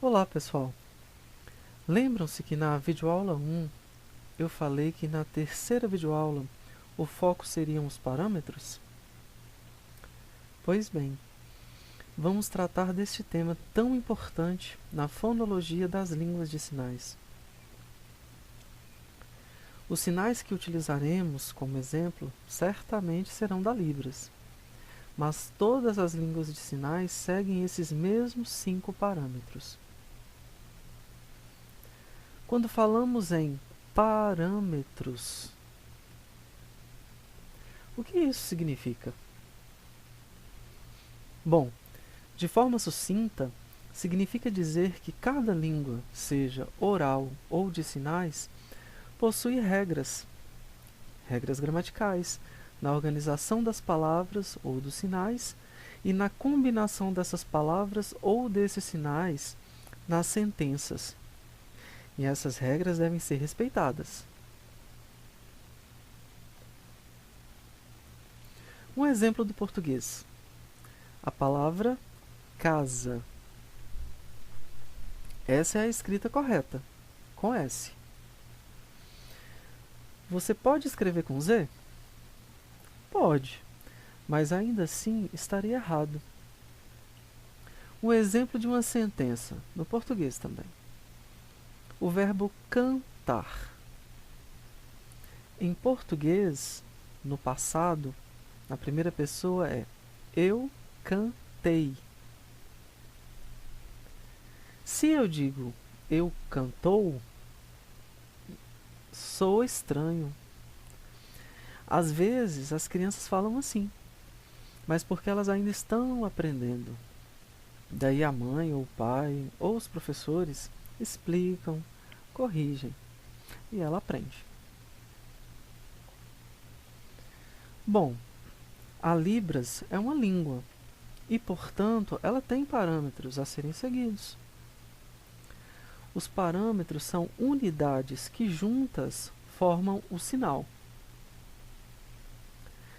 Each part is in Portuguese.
Olá, pessoal! Lembram-se que na videoaula 1 eu falei que na terceira videoaula o foco seriam os parâmetros? Pois bem, vamos tratar deste tema tão importante na fonologia das línguas de sinais. Os sinais que utilizaremos como exemplo certamente serão da Libras, mas todas as línguas de sinais seguem esses mesmos 5 parâmetros. Quando falamos em parâmetros, o que isso significa? Bom, de forma sucinta, significa dizer que cada língua, seja oral ou de sinais, possui regras gramaticais, na organização das palavras ou dos sinais e na combinação dessas palavras ou desses sinais nas sentenças. E essas regras devem ser respeitadas. Um exemplo do português. A palavra casa. Essa é a escrita correta, com S. Você pode escrever com Z? Pode, mas ainda assim estaria errado. Um exemplo de uma sentença, no português também. O verbo cantar. Em português, no passado, na primeira pessoa é eu cantei. Se eu digo eu cantou, sou estranho. Às vezes as crianças falam assim, mas porque elas ainda estão aprendendo. Daí a mãe ou o pai ou os professores explicam, corrigem e ela aprende. Bom, a Libras é uma língua e, portanto, ela tem parâmetros a serem seguidos. Os parâmetros são unidades que juntas formam o sinal.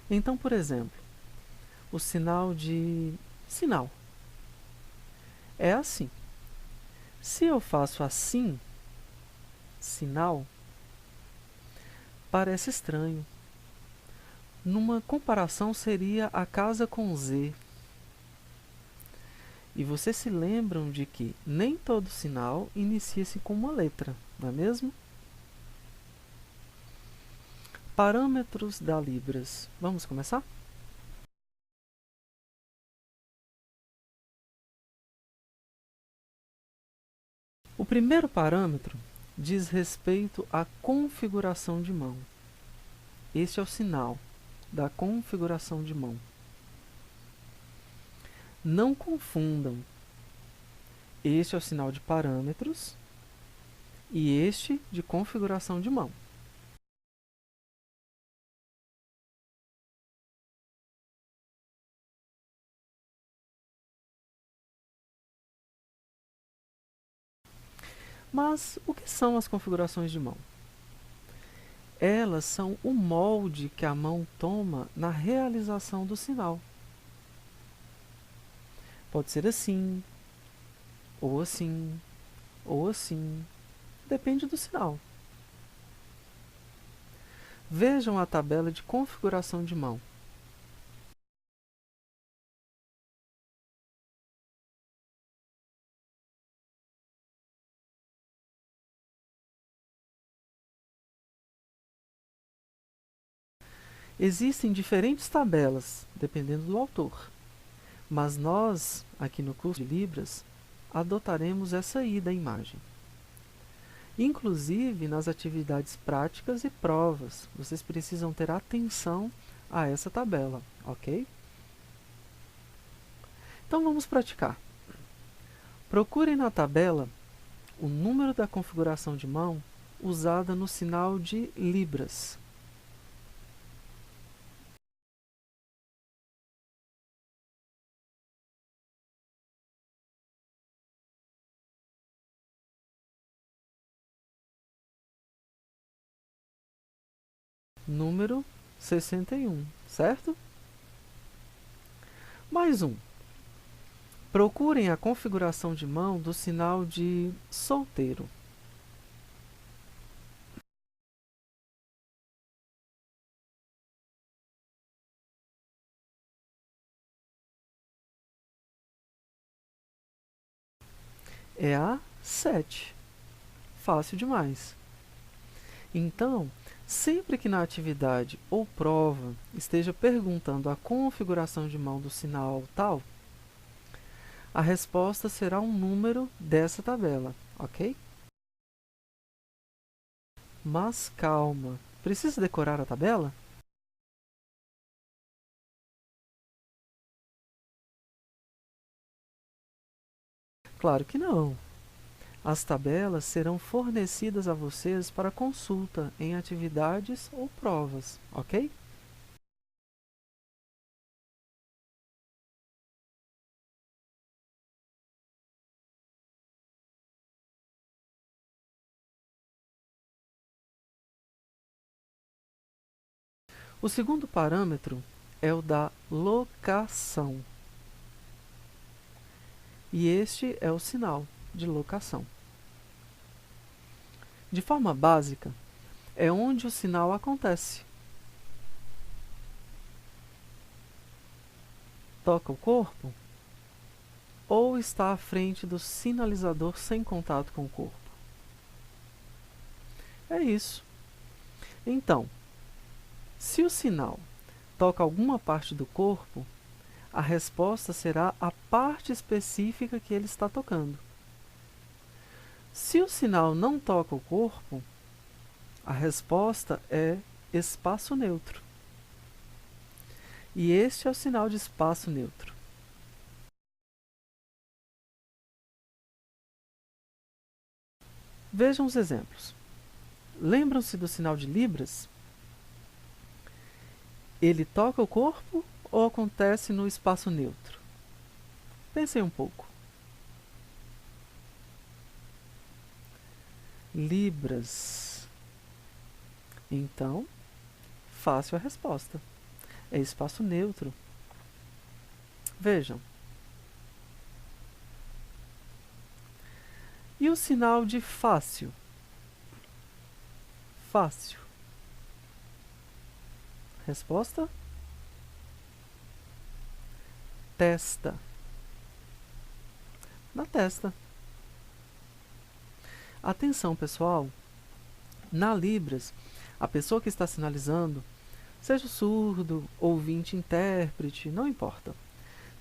Então, por exemplo, o sinal de sinal é assim. Se eu faço assim, sinal, parece estranho. Numa comparação seria a casa com Z. E vocês se lembram de que nem todo sinal inicia-se com uma letra, não é mesmo? Parâmetros da Libras. Vamos começar? O primeiro parâmetro diz respeito à configuração de mão. Este é o sinal da configuração de mão. Não confundam. Este é o sinal de parâmetros e este de configuração de mão. Mas o que são as configurações de mão? Elas são o molde que a mão toma na realização do sinal. Pode ser assim, ou assim, ou assim. Depende do sinal. Vejam a tabela de configuração de mão. Existem diferentes tabelas, dependendo do autor. Mas nós, aqui no curso de Libras, adotaremos essa aí da imagem. Inclusive, nas atividades práticas e provas, vocês precisam ter atenção a essa tabela, ok? Então vamos praticar. Procurem na tabela o número da configuração de mão usada no sinal de Libras. Número 61, certo? Mais um. Procurem a configuração de mão do sinal de solteiro. É a 7. Fácil demais. Então, sempre que na atividade ou prova esteja perguntando a configuração de mão do sinal tal, a resposta será um número dessa tabela, ok? Mas calma, precisa decorar a tabela? Claro que não. As tabelas serão fornecidas a vocês para consulta em atividades ou provas, ok? O segundo parâmetro é o da locação. E este é o sinal de locação. De forma básica, é onde o sinal acontece. Toca o corpo ou está à frente do sinalizador sem contato com o corpo? É isso. Então, se o sinal toca alguma parte do corpo, a resposta será a parte específica que ele está tocando. Se o sinal não toca o corpo, a resposta é espaço neutro. E este é o sinal de espaço neutro. Vejam os exemplos. Lembram-se do sinal de Libras? Ele toca o corpo ou acontece no espaço neutro? Pensem um pouco. Libras. Então, fácil a resposta. É espaço neutro. Vejam. E o sinal de fácil? Fácil. Resposta? Testa. Na testa. Atenção, pessoal. Na Libras, a pessoa que está sinalizando, seja surdo, ouvinte, intérprete, não importa,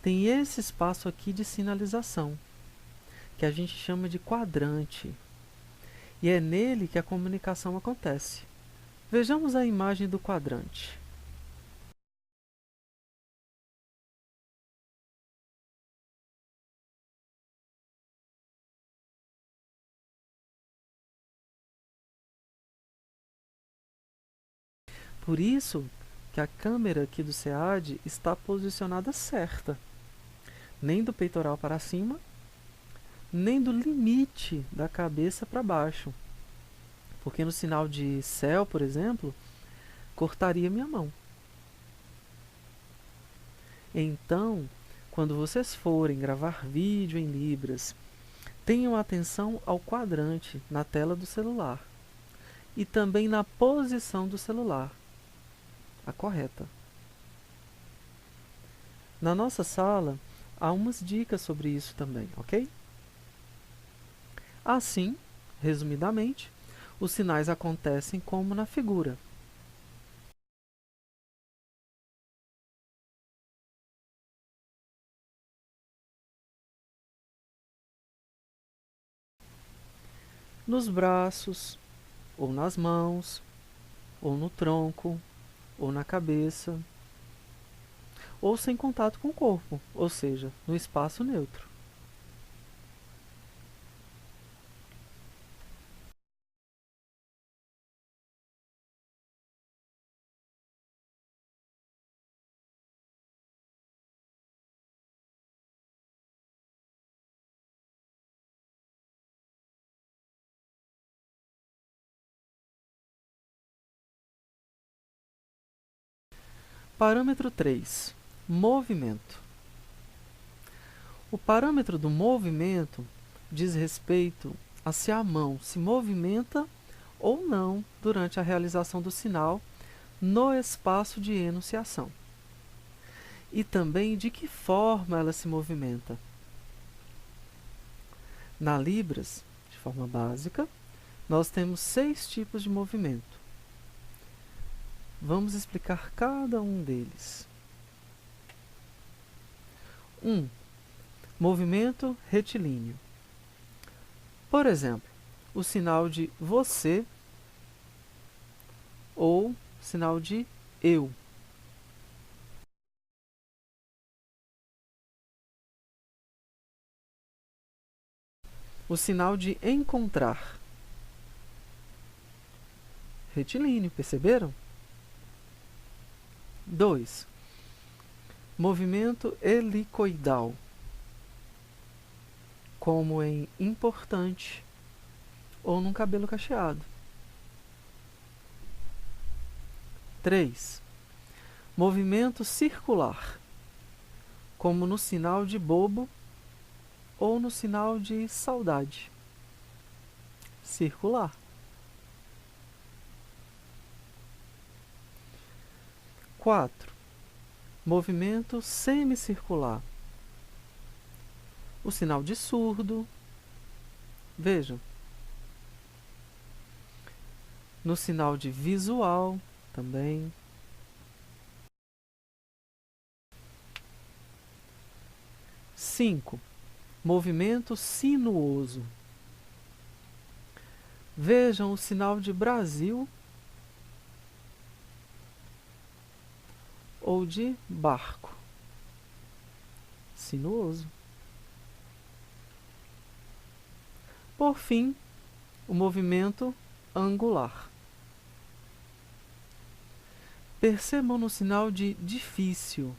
tem esse espaço aqui de sinalização, que a gente chama de quadrante. E é nele que a comunicação acontece. Vejamos a imagem do quadrante. Por isso que a câmera aqui do SEAD está posicionada certa. Nem do peitoral para cima, nem do limite da cabeça para baixo. Porque no sinal de céu, por exemplo, cortaria minha mão. Então, quando vocês forem gravar vídeo em Libras, tenham atenção ao quadrante na tela do celular e também na posição do celular, a correta. Na nossa sala, há umas dicas sobre isso também, ok? Assim, resumidamente, os sinais acontecem como na figura. Nos braços, ou nas mãos, ou no tronco, ou na cabeça, ou sem contato com o corpo, ou seja, no espaço neutro. Parâmetro 3. Movimento. O parâmetro do movimento diz respeito a se a mão se movimenta ou não durante a realização do sinal no espaço de enunciação. E também de que forma ela se movimenta. Na Libras, de forma básica, nós temos 6 tipos de movimento. Vamos explicar cada um deles. 1. Movimento retilíneo. Por exemplo, o sinal de você ou sinal de eu. O sinal de encontrar. Retilíneo, perceberam? 2. Movimento helicoidal, como em importante ou num cabelo cacheado. 3. Movimento circular, como no sinal de bobo ou no sinal de saudade. Circular. 4. Movimento semicircular. O sinal de surdo. Vejam. No sinal de visual também. 5. Movimento sinuoso. Vejam o sinal de Brasil ou de barco. Sinuoso. Por fim, o movimento angular. Percebam no sinal de difícil.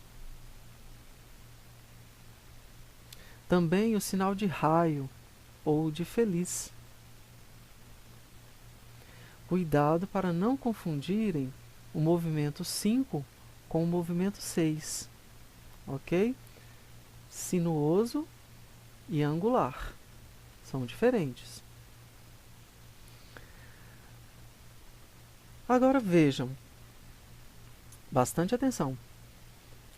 Também o sinal de raio ou de feliz. Cuidado para não confundirem o movimento 5 com o movimento 6. Ok? Sinuoso e angular. São diferentes. Agora vejam. Bastante atenção.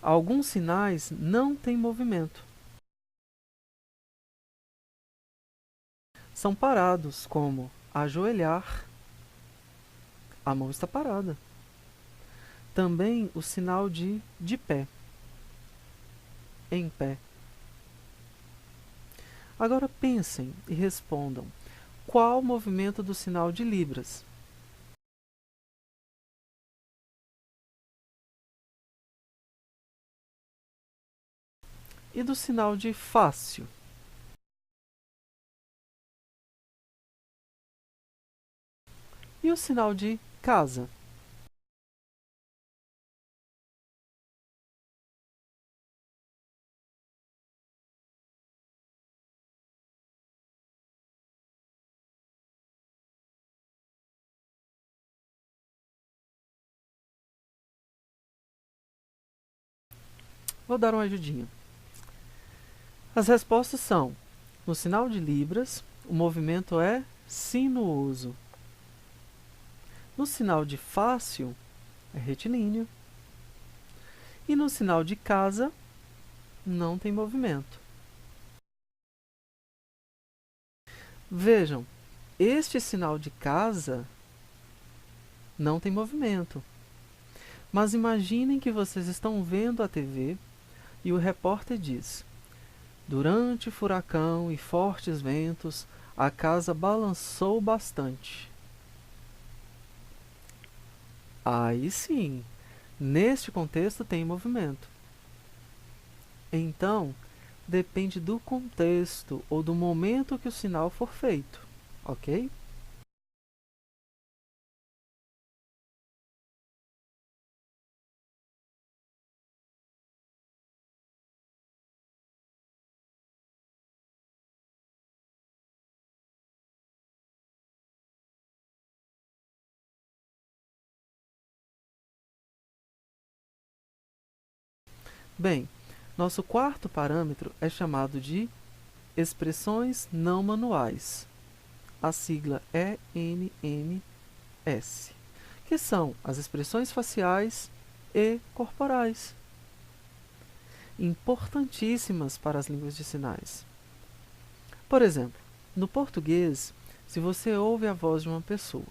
Alguns sinais não têm movimento. São parados, como ajoelhar. A mão está parada. Também o sinal de pé. Em pé. Agora pensem e respondam. Qual o movimento do sinal de Libras? E do sinal de fácil? E o sinal de casa? Vou dar uma ajudinha. As respostas são: no sinal de Libras, o movimento é sinuoso. No sinal de fácil, é retilíneo. E no sinal de casa, não tem movimento. Vejam, este sinal de casa não tem movimento. Mas imaginem que vocês estão vendo a TV e o repórter diz: durante furacão e fortes ventos, a casa balançou bastante. Aí sim, neste contexto tem movimento. Então, depende do contexto ou do momento que o sinal for feito, ok? Bem, Nosso quarto parâmetro é chamado de expressões não manuais, a sigla ENMS, que são as expressões faciais e corporais, importantíssimas para as línguas de sinais. Por exemplo, no português, se você ouve a voz de uma pessoa,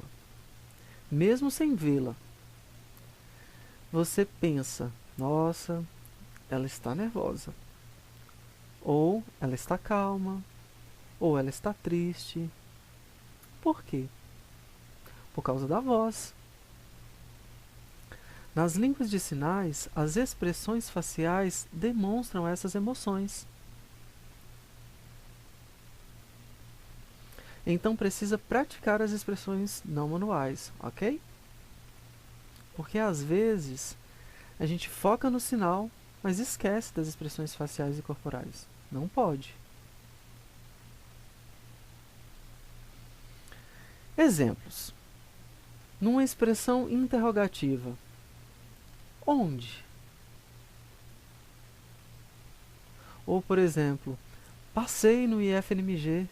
mesmo sem vê-la, você pensa, nossa, ela está nervosa, ou ela está calma, ou ela está triste. Por quê? Por causa da voz. Nas línguas de sinais, as expressões faciais demonstram essas emoções. Então precisa praticar as expressões não manuais, ok? Porque às vezes a gente foca no sinal, mas esquece das expressões faciais e corporais. Não pode. Exemplos. Numa expressão interrogativa. Onde? Ou, por exemplo, passei no IFNMG.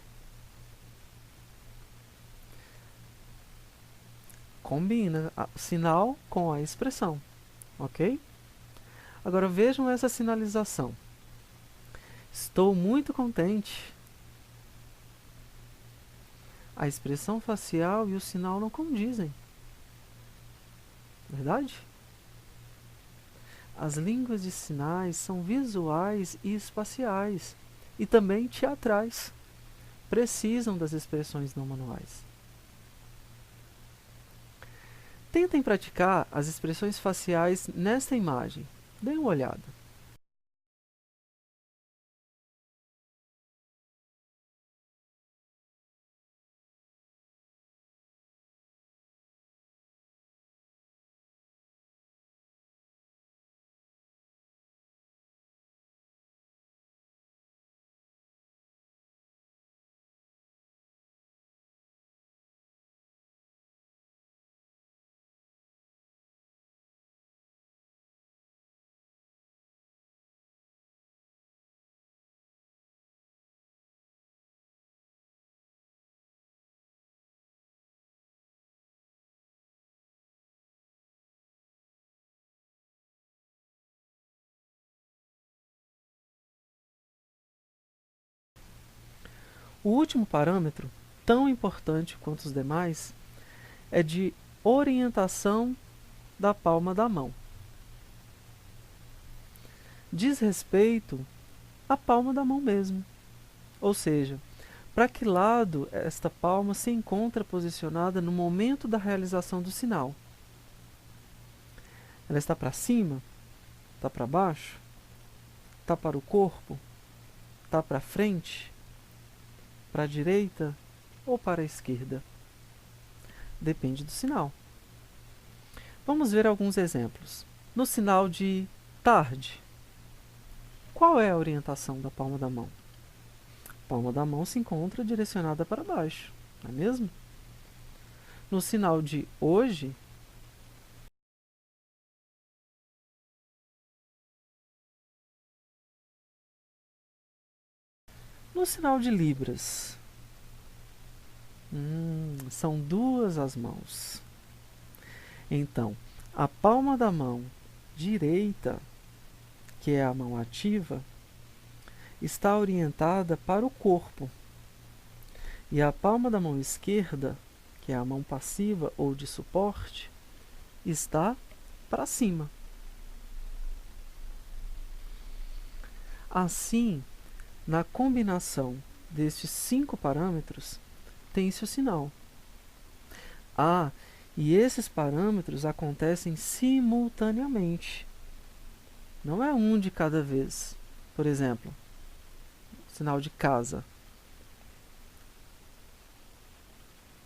Combina o sinal com a expressão, ok? Agora vejam essa sinalização. Estou muito contente. A expressão facial e o sinal não condizem. Verdade? As línguas de sinais são visuais e espaciais, e também teatrais. Precisam das expressões não manuais. Tentem praticar as expressões faciais nesta imagem. Deem uma olhada. O último parâmetro, tão importante quanto os demais, é de orientação da palma da mão. Diz respeito à palma da mão mesmo. Ou seja, para que lado esta palma se encontra posicionada no momento da realização do sinal. Ela está para cima? Está para baixo? Está para o corpo? Está para frente? Para a direita ou para a esquerda? Depende do sinal. Vamos ver alguns exemplos. No sinal de tarde, qual é a orientação da palma da mão? A palma da mão se encontra direcionada para baixo, não é mesmo? No sinal de hoje, no sinal de libras, são duas as mãos. Então, a palma da mão direita, que é a mão ativa, está orientada para o corpo. E a palma da mão esquerda, que é a mão passiva ou de suporte, está para cima. Assim, na combinação destes 5 parâmetros, tem-se o sinal. E esses parâmetros acontecem simultaneamente. Não é um de cada vez. Por exemplo, sinal de casa.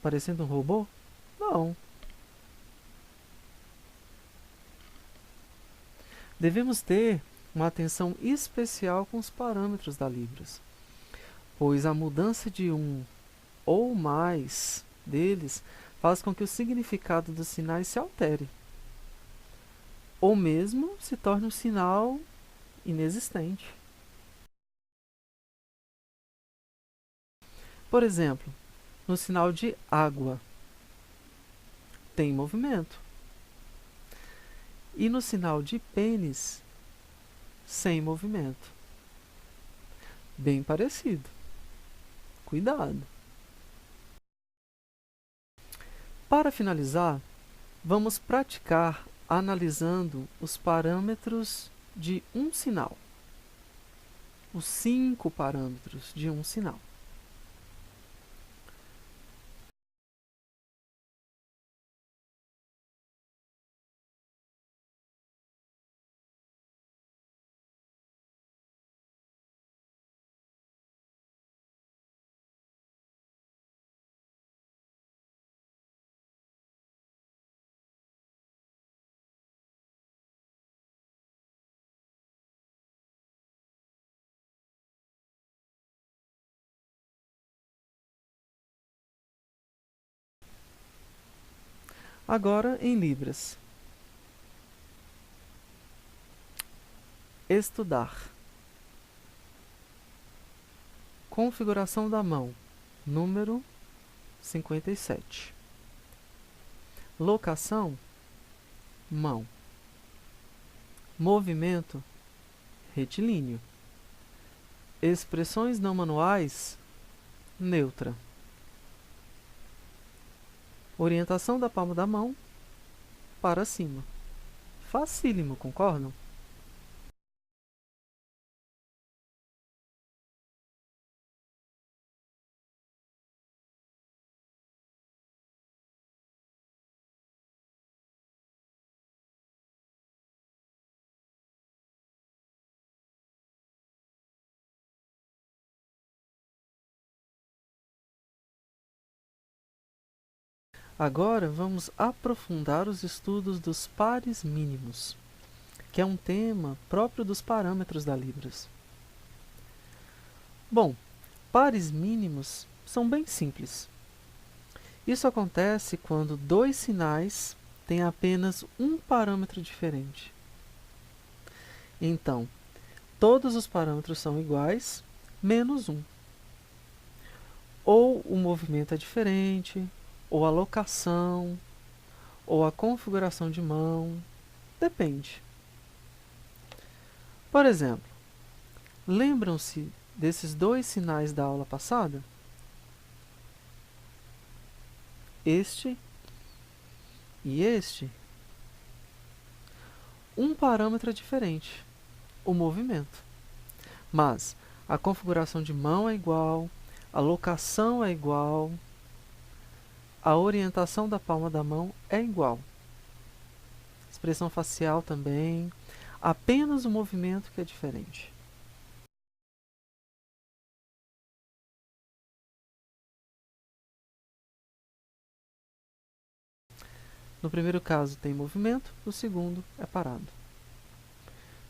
Parecendo um robô? Não. Devemos ter uma atenção especial com os parâmetros da Libras, pois a mudança de um ou mais deles faz com que o significado dos sinais se altere, ou mesmo se torne um sinal inexistente. Por exemplo, no sinal de água, tem movimento. E no sinal de pênis, sem movimento. Bem parecido. Cuidado. Para finalizar, vamos praticar analisando os parâmetros de um sinal. Os 5 parâmetros de um sinal. Agora em libras. Estudar. Configuração da mão. Número 57. Locação, mão. Movimento, retilíneo. Expressões não manuais, neutra. Orientação da palma da mão para cima. Facílimo, concordam? Agora vamos aprofundar os estudos dos pares mínimos, que é um tema próprio dos parâmetros da Libras. Bom, pares mínimos são bem simples. Isso acontece quando dois sinais têm apenas um parâmetro diferente. Então, todos os parâmetros são iguais, menos um. Ou o movimento é diferente, ou a locação, ou a configuração de mão, depende. Por exemplo, lembram-se desses dois sinais da aula passada? Este e este. Um parâmetro é diferente, o movimento. Mas a configuração de mão é igual, a locação é igual, a orientação da palma da mão é igual. Expressão facial também, apenas o movimento que é diferente. No primeiro caso tem movimento, no segundo é parado.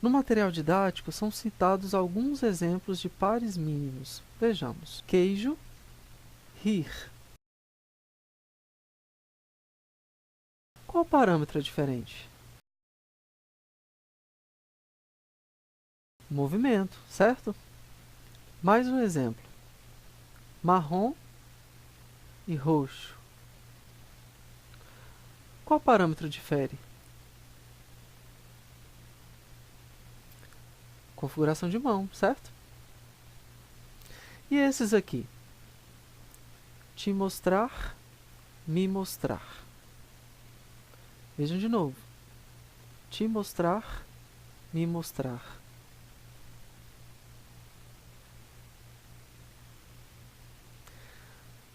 No material didático são citados alguns exemplos de pares mínimos. Vejamos. Queijo, rir. Qual parâmetro é diferente? Movimento, certo? Mais um exemplo. Marrom e roxo. Qual parâmetro difere? Configuração de mão, certo? E esses aqui? Te mostrar, me mostrar. Vejam de novo. Te mostrar, me mostrar.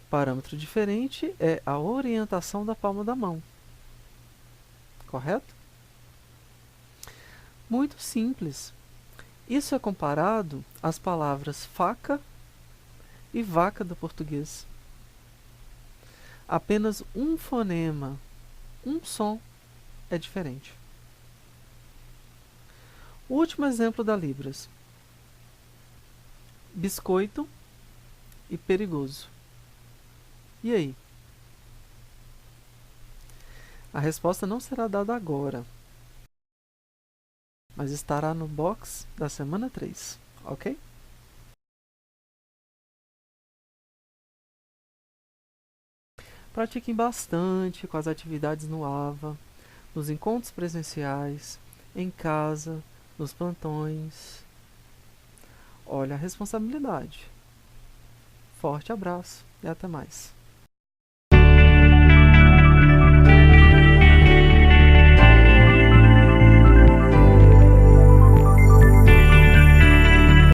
Parâmetro diferente é a orientação da palma da mão. Correto? Muito simples. Isso é comparado às palavras faca e vaca do português. Apenas um fonema, um som é diferente. O último exemplo da Libras. Biscoito e perigoso. E aí? A resposta não será dada agora. mas estará no box da semana 3, ok? Pratiquem bastante com as atividades no AVA, nos encontros presenciais, em casa, nos plantões. Olha a responsabilidade. Forte abraço e até mais.